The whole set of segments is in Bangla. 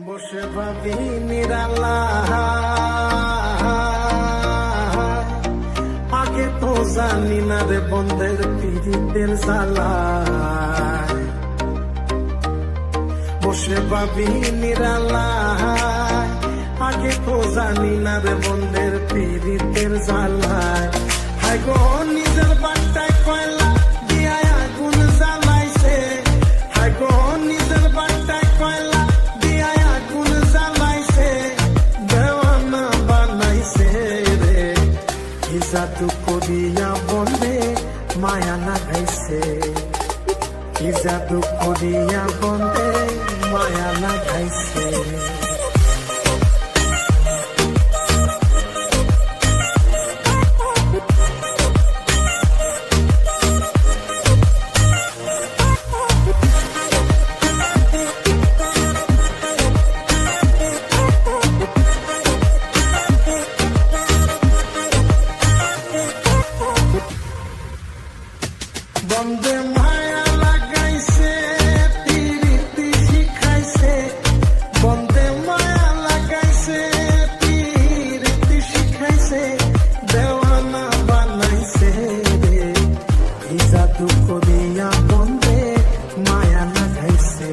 বসে ভাবি নিরালা আগে তো জানি না রে বন্ধের পীড়িতের জ্বালা বসে ভাবি নিরালা আগে তো জানি না রে বন্ধের পীড়িতের জ্বালায় হায় গো নিজের বাট্টায় কয়লা দিয়া আগুন জ্বালাইছে হায় গো নিজের বাট্টায় কয়লা দিয়া আগুন জ্বালাইছে দেওয়ানা বানাইছে রে কি জাদু করিয়া বন্ধে মায়া লাগাইছে কি জাদু করিয়া বন্ধে মায়া লাগাইছে বন্ধে মায়া লাগাইছে পিরিতি শিখাইছে বন্ধে মায়া লাগাইছে পিরিতি শিখাইছে দেওয়ানা বানাইছে রে কি জাদু করিয়া বন্ধে মায়া লাগাইছে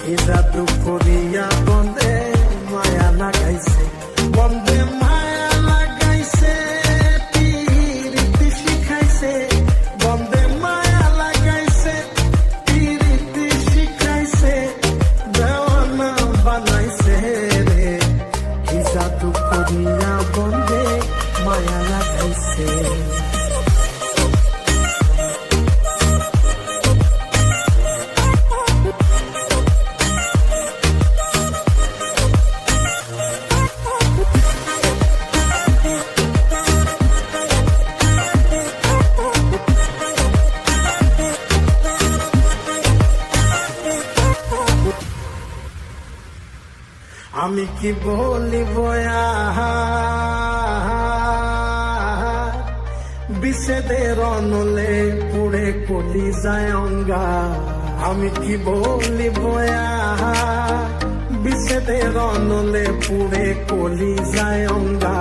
কি জাদু করিয়া বন্ধে মায়া লাগাইছে বন্ধে মায়া লাগাইছে পিরিতি শিখাইছে বন্ধে মায়া লাগাইছে পিরিতি শিখাইছে দেওয়ানা বানাইছে রে কি জাদু করিয়া বন্ধে মায়া লাগাইছে আমি কি বলিব বিষেদের অনলে পুড়ে কলি যায় অঙ্গা আমি কি বলিব বিষেদের অনলে পুড়ে কলি যায় অঙ্গা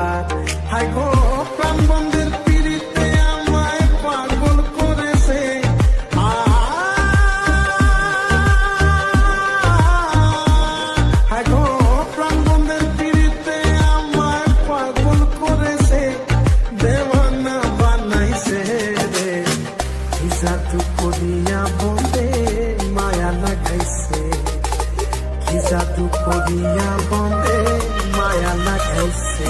হাই গো প্রাণ বন্ধের পিড়িতে আমায় পাগল করেছে হাই গো জাদু করিয়া বন্ধে মায়া লাগাইছে কি জাদু করিয়া বন্ধে মায়া লাগাইছে